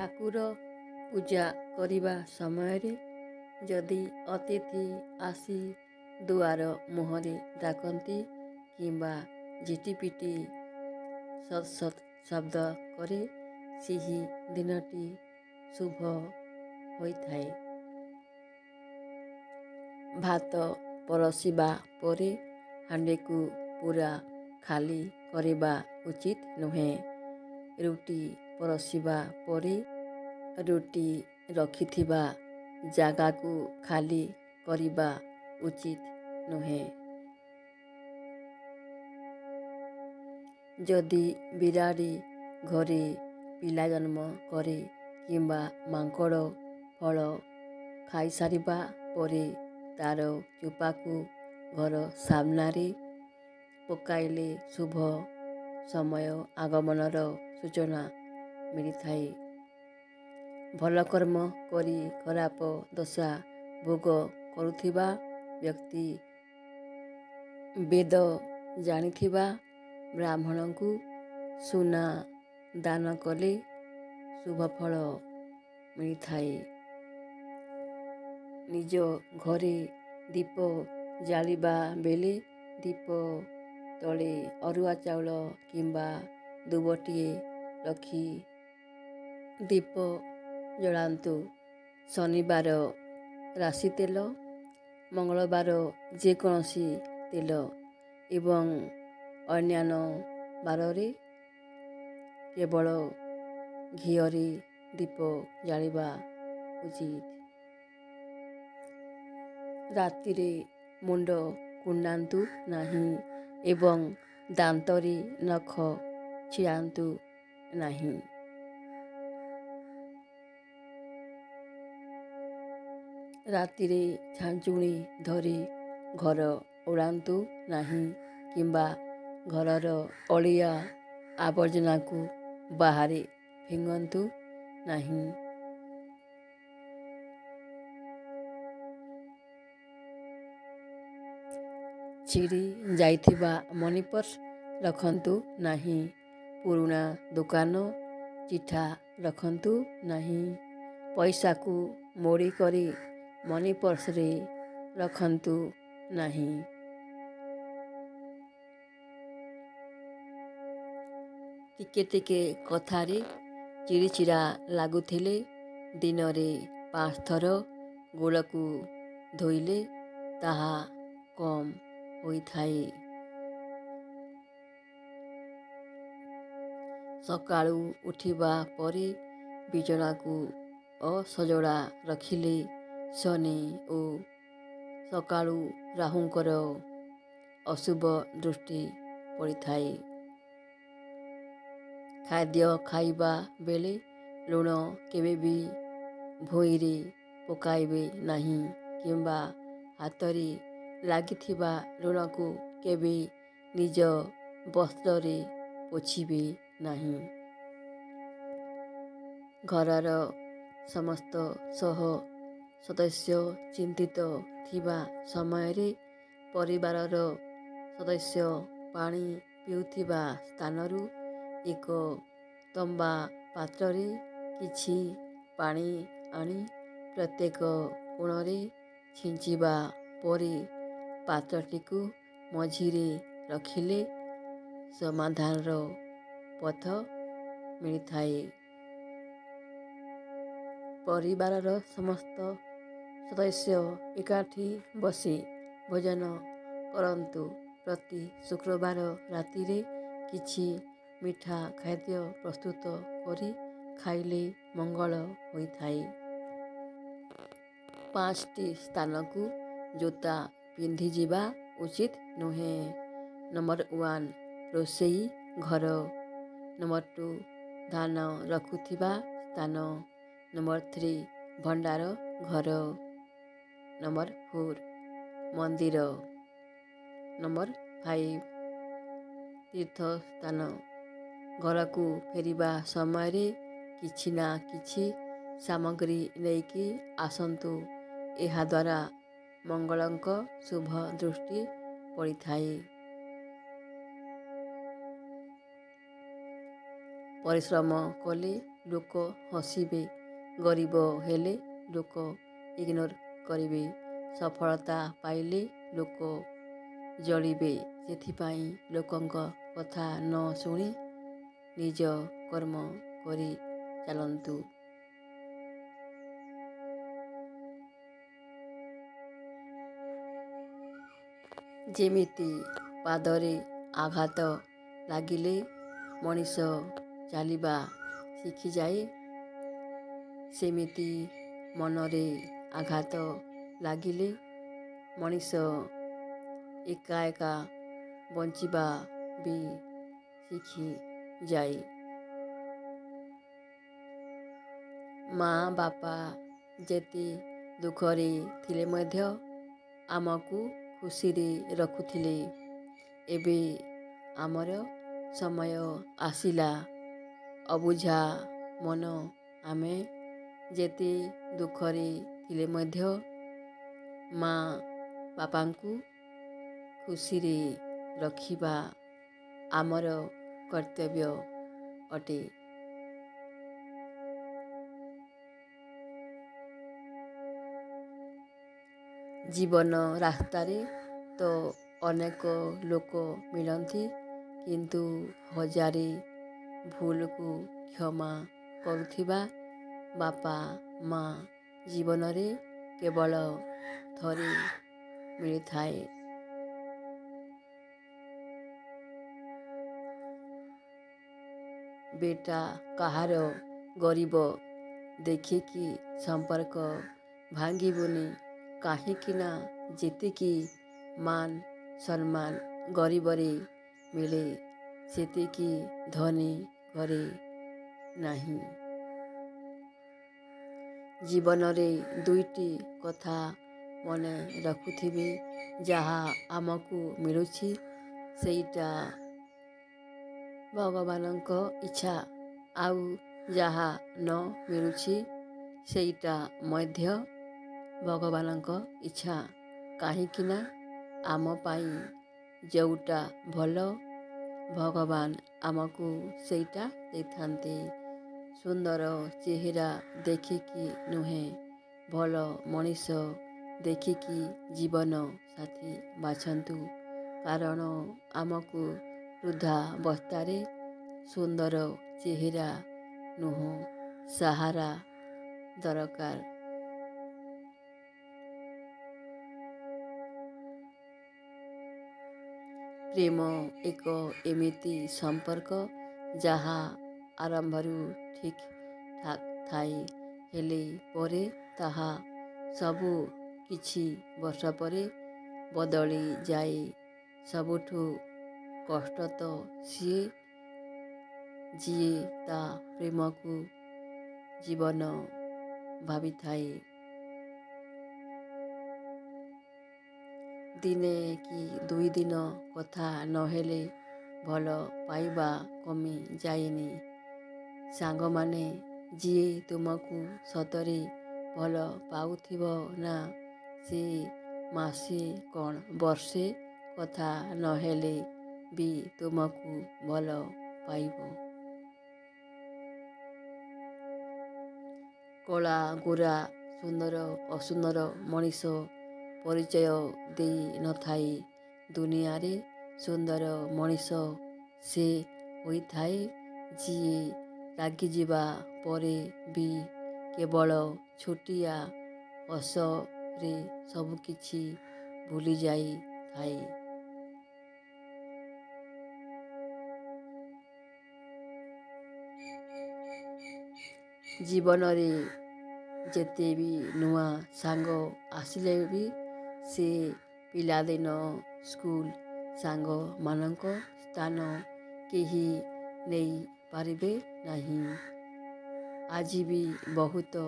ଠାକୁର ପୂଜା କରିବା ସମୟରେ ଯଦି ଅତିଥି ଆସି ଦୁଆର ମୁହଁରେ ଡାକନ୍ତି କିମ୍ବା ଝିଟିପିଟି ସତ୍ ସତ୍ ଶବ୍ଦ କରେ, ସେହି ଦିନଟି ଶୁଭ ହୋଇଥାଏ। ଭାତ ପରଷିବା ପରେ ହାଣ୍ଡିକୁ ପୁରା ଖାଲି କରିବା ଉଚିତ ନୁହେଁ। ରୁଟି ପରଷିବା ପରେ ରୁଟି ରଖିଥିବା ଜାଗାକୁ ଖାଲି କରିବା ଉଚିତ ନୁହେଁ। ଯଦି ବିରାଡ଼ି ଘରେ ପିଲା ଜନ୍ମ କରେ କିମ୍ବା ମାଙ୍କଡ଼ ଫଳ ଖାଇସାରିବା ପରେ ତା'ର ଚୋପାକୁ ଘର ସାମ୍ନାରେ ପକାଇଲେ ଶୁଭ ସମୟ ଆଗମନର ସୂଚନା ମିଳିଥାଏ। ଭଲ କର୍ମ କରି ଖରାପ ଦଶା ଭୋଗ କରୁଥିବା ବ୍ୟକ୍ତି ବେଦ ଜାଣିଥିବା ବ୍ରାହ୍ମଣଙ୍କୁ ସୁନା ଦାନ କଲେ ଶୁଭଫଳ ମିଳିଥାଏ। ନିଜ ଘରେ ଦୀପ ଜାଳିବା ବେଳେ ଦୀପ ତଳେ ଅରୁଆ ଚାଉଳ କିମ୍ବା ଦୁବଟିଏ ରଖି ଦୀପ ଜଳାନ୍ତୁ। ଶନିବାର ରାଶି ତେଲ, ମଙ୍ଗଳବାର ଯେକୌଣସି ତେଲ ଏବଂ ଅନ୍ୟାନ୍ୟ ବାରରେ କେବଳ ଘିଅରେ ଦୀପ ଜାଳିବା ଉଚିତ। ରାତିରେ ମୁଣ୍ଡ କୁଣ୍ଡାନ୍ତୁ ନାହିଁ ଏବଂ ଦାନ୍ତରେ ନଖ ଛିଡ଼ାନ୍ତୁ ନାହିଁ। ରାତିରେ ଛାଞ୍ଚୁଣି ଧରି ଘର ଓଳାନ୍ତୁ ନାହିଁ କିମ୍ବା ଘରର ଅଳିଆ ଆବର୍ଜନାକୁ ବାହାରେ ଫିଙ୍ଗନ୍ତୁ ନାହିଁ। ଛିଡ଼ି ଯାଇଥିବା ମନି ପର୍ସ ରଖନ୍ତୁ ନାହିଁ। ପୁରୁଣା ଦୋକାନ ଚିଠା ରଖନ୍ତୁ ନାହିଁ। ପଇସାକୁ ମୋଡ଼ି କରି ମନି ପର୍ସରେ ରଖନ୍ତୁ ନାହିଁ। ଟିକେ ଟିକେ କଥାରେ ଚିଡ଼ିଚିଡ଼ା ଲାଗୁଥିଲେ ଦିନରେ 5 ଥର ଗୋଡ଼କୁ ଧୋଇଲେ ତାହା କମ୍ ହୋଇଥାଏ। ସକାଳୁ ଉଠିବା ପରେ ବିଛଣାକୁ ଅସଜଡ଼ା ରଖିଲେ ଶନି ଓ ସକାଳୁ ରାହୁଙ୍କର ଅଶୁଭ ଦୃଷ୍ଟି ପଡ଼ିଥାଏ। ଖାଦ୍ୟ ଖାଇବା ବେଳେ ଲୁଣ କେବେ ବି ଭୁଇଁରେ ପକାଇବେ ନାହିଁ କିମ୍ବା ହାତରେ ଲାଗିଥିବା ଲୁଣକୁ କେବେ ନିଜ ବସ୍ତ୍ରରେ ପୋଛିବେ ନାହିଁ। ଘରର ସମସ୍ତ ସଦସ୍ୟ ଚିନ୍ତିତ ଥିବା ସମୟରେ ପରିବାରର ସଦସ୍ୟ ପାଣି ପିଉଥିବା ସ୍ଥାନରୁ ଏକ ତମ୍ବା ପାତ୍ରରେ କିଛି ପାଣି ଆଣି ପ୍ରତ୍ୟେକ କୋଣରେ ଛିଞ୍ଚିବା ପରେ ପାତ୍ରଟିକୁ ମଝିରେ ରଖିଲେ ସମାଧାନର ପଥ ମିଳିଥାଏ। ପରିବାରର ସମସ୍ତ ସଦସ୍ୟ ଏକାଠି ବସି ଭୋଜନ କରନ୍ତୁ। ପ୍ରତି ଶୁକ୍ରବାର ରାତିରେ କିଛି ମିଠା ଖାଦ୍ୟ ପ୍ରସ୍ତୁତ କରି ଖାଇଲେ ମଙ୍ଗଳ ହୋଇଥାଏ। 5ଟି ସ୍ଥାନକୁ ଜୋତା ପିନ୍ଧିଯିବା ଉଚିତ ନୁହେଁ। ନମ୍ବର 1 ରୋଷେଇ ଘର, ନମ୍ବର 2 ଧାନ ରଖୁଥିବା ସ୍ଥାନ, ନମ୍ବର 3 ଭଣ୍ଡାର ଘର, ନମ୍ବର 4 ମନ୍ଦିର, ନମ୍ବର 5 ତୀର୍ଥସ୍ଥାନ। ଘରକୁ ଫେରିବା ସମୟରେ କିଛି ନା କିଛି ସାମଗ୍ରୀ ନେଇକି ଆସନ୍ତୁ। ଏହାଦ୍ୱାରା ମଙ୍ଗଳଙ୍କ ଶୁଭ ଦୃଷ୍ଟି ପଡ଼ିଥାଏ। ପରିଶ୍ରମ କଲେ ଲୋକ ହସିବେ, ଗରିବ ହେଲେ ଲୋକ ଇଗ୍ନୋର କରିବେ, ସଫଳତା ପାଇଲେ ଲୋକ ଜଳିବେ। ସେଥିପାଇଁ ଲୋକଙ୍କ କଥା ନ ଶୁଣି ନିଜ କର୍ମ କରି ଚାଲନ୍ତୁ। ଯେମିତି ପାଦରେ ଆଘାତ ଲାଗିଲେ ମଣିଷ ଚାଲିବା ଶିଖିଯାଏ, ସେମିତି ମନରେ ଆଘାତ ଲାଗିଲେ ମଣିଷ ଏକା ଏକା ବଞ୍ଚିବା ବି ଶିଖିଯାଏ। ମା ବାପା ଯେତେ ଦୁଃଖରେ ଥିଲେ ମଧ୍ୟ ଆମକୁ ଖୁସିରେ ରଖୁଥିଲେ। ଏବେ ଆମର ସମୟ ଆସିଲା, ଅବୁଝା ମନ ଆମେ ଯେତେ ଦୁଃଖରେ ଥିଲେ ମଧ୍ୟ ମା ବାପାଙ୍କୁ ଖୁସିରେ ରଖିବା ଆମର କର୍ତ୍ତବ୍ୟ ଅଟେ। ଜୀବନ ରାସ୍ତାରେ ତ ଅନେକ ଲୋକ ମିଳନ୍ତି, କିନ୍ତୁ ହଜାରେ ଭୁଲକୁ କ୍ଷମା କରୁଥିବା ବାପା ମା ଜୀବନରେ କେବଳ ଥରେ ମିଳିଥାଏ। ବେଟା କାହାର ଗରିବ ଦେଖିକି ସମ୍ପର୍କ ଭାଙ୍ଗିବୁନି, କାହିଁକି ନା ଯେତିକି ମାନ ସମ୍ମାନ ଗରିବରେ ମିଳେ ସେତିକି ଧନୀ ଘରେ ନାହିଁ। ଜୀବନରେ ଦୁଇଟି କଥା ମନେ ରଖୁଥିବେ, ଯାହା ଆମକୁ ମିଳୁଛି ସେଇଟା ଭଗବାନଙ୍କ ଇଚ୍ଛା, ଆଉ ଯାହା ନ ମିଳୁଛି ସେଇଟା ମଧ୍ୟ ଭଗବାନଙ୍କ ଇଚ୍ଛା। କାହିଁକି ନା ଆମ ପାଇଁ ଯେଉଁଟା ଭଲ ଭଗବାନ ଆମକୁ ସେଇଟା ଦେଇଥାନ୍ତି। ସୁନ୍ଦର ଚେହେରା ଦେଖିକି ନୁହେଁ, ଭଲ ମଣିଷ ଦେଖିକି ଜୀବନ ସାଥୀ ବାଛନ୍ତୁ। କାରଣ ଆମକୁ ବୃଦ୍ଧାବସ୍ଥାରେ ସୁନ୍ଦର ଚେହେରା ନୁହଁ, ସାହାରା ଦରକାର। ପ୍ରେମ ଏକ ଏମିତି ସମ୍ପର୍କ ଯାହା ଆରମ୍ଭରୁ ଠିକ୍ ଠାକ୍ ଥାଏ, ହେଲେ ପରେ ତାହା ସବୁ କିଛି ବର୍ଷ ପରେ ବଦଳି ଯାଏ। ସବୁଠୁ କଷ୍ଟ ତ ସିଏ ଯିଏ ତା ପ୍ରେମକୁ ଜୀବନ ଭାବିଥାଏ। ଦିନେ କି 2 ଦିନ କଥା ନହେଲେ ଭଲ ପାଇବା କମି ଯାଏନି। ସାଙ୍ଗମାନେ ଯିଏ ତୁମକୁ ସତରେ ଭଲ ପାଉଥିବ ନା, ସେ ମାସେ କ'ଣ ବର୍ଷେ କଥା ନହେଲେ ବି ତୁମକୁ ଭଲ ପାଇବ। କଳା ଗୋରା, ସୁନ୍ଦର ଅସୁନ୍ଦର ମଣିଷ ପରିଚୟ ଦେଇ ନଥାଏ। ଦୁନିଆରେ ସୁନ୍ଦର ମଣିଷ ସେ ହୋଇଥାଏ ଯିଏ ରାଗିଯିବା ପରେ ବି କେବଳ ଛୋଟିଆ ହସରେ ସବୁକିଛି ଭୁଲି ଯାଇଥାଏ। ଜୀବନରେ ଯେତେ ବି ନୂଆ ସାଙ୍ଗ ଆସିଲେ ବି ସେ ପିଲାଦିନ ସ୍କୁଲ ସାଙ୍ଗମାନଙ୍କ ସ୍ଥାନ କେହି ନେଇପାରିବେ ନାହିଁ। ଆଜି ବି ବହୁତ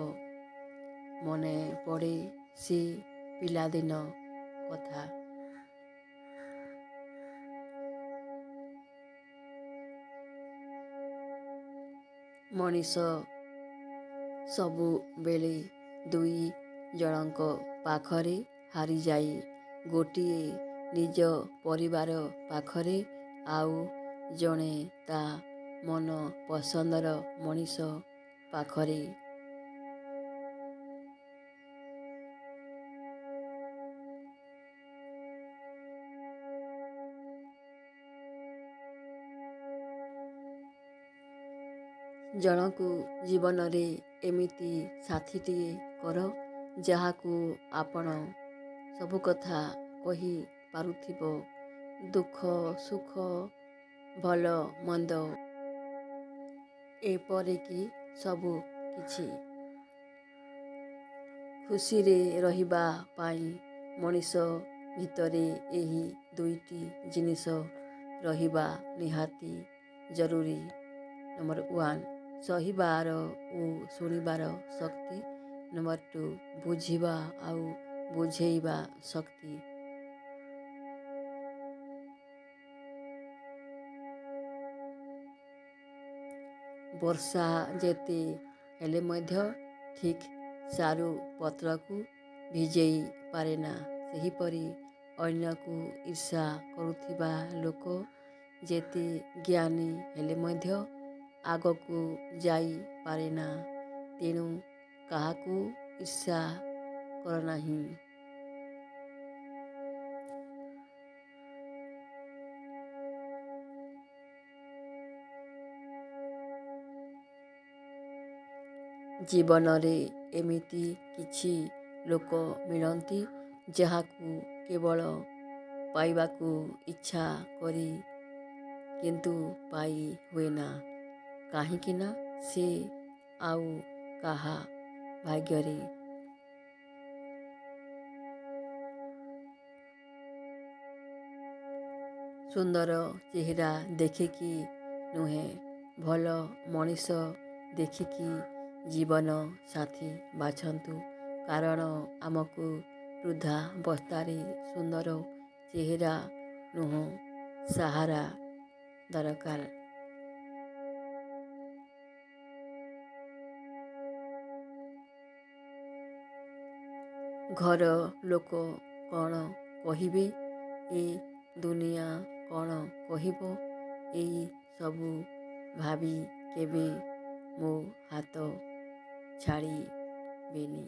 ମନେ ପଡ଼େ ସେ ପିଲାଦିନ କଥା। ମଣିଷ ସବୁବେଳେ 2 ଜଣଙ୍କ ପାଖରେ ହାରିଯାଏ। ଗୋଟିଏ ନିଜ ପରିବାର ପାଖରେ, ଆଉ ଜଣେ ତା ମନ ପସନ୍ଦର ମଣିଷ ପାଖରେ। ଜଣକୁ ଜୀବନରେ ଏମିତି ସାଥୀଟିଏ କର ଯାହାକୁ ଆପଣ ସବୁ କଥା କହି ପାରୁଥିବ। ଦୁଃଖ ସୁଖ ଭଲ ମନ୍ଦ ଏପରିକି ସବୁ କିଛି। ଖୁସିରେ ରହିବା ପାଇଁ ମଣିଷ ଭିତରେ ଏହି ଦୁଇଟି ଜିନିଷ ରହିବା ନିହାତି ଜରୁରୀ। ନମ୍ବର 1 ସହିବାର ଓ ଶୁଣିବାର ଶକ୍ତି। ନମ୍ବର 2 ବୁଝିବା ଆଉ ବୁଝେଇବା ଶକ୍ତି। ବର୍ଷା ଯେତେ ହେଲେ ମଧ୍ୟ ଠିକ୍ ସାରୁ ପତ୍ରକୁ ଭିଜେଇ ପାରେନା, ସେହିପରି ଅନ୍ୟକୁ ଈର୍ଷା କରୁଥିବା ଲୋକ ଯେତେ ଜ୍ଞାନୀ ହେଲେ ମଧ୍ୟ ଆଗକୁ ଯାଇପାରେନା। ତେଣୁ କାହାକୁ ଈର୍ଷା କରନାହିଁ। ଜୀବନରେ ଏମିତି କିଛି ଲୋକ ମିଳନ୍ତି ଯାହାକୁ କେବଳ ପାଇବାକୁ ଇଚ୍ଛା କରି କିନ୍ତୁ ପାଇ ହୁଏନା, କାହିଁକିନା ସେ ଆଉ କାହା ଭାଗ୍ୟରେ। ସୁନ୍ଦର ଚେହେରା ଦେଖିକି ନୁହେଁ, ଭଲ ମଣିଷ ଦେଖିକି ଜୀବନ ସାଥୀ ବାଛନ୍ତୁ। କାରଣ ଆମକୁ ବୃଦ୍ଧାବସ୍ଥାରେ ସୁନ୍ଦର ଚେହେରା ନୁହଁ, ସାହାରା ଦରକାର। ଘର ଲୋକ କ'ଣ କହିବେ, ଏ ଦୁନିଆ କ'ଣ କହିବ, ଏଇ ସବୁ ଭାବି କେବେ ମୋ ହାତ ଛାଡ଼ିବେନି।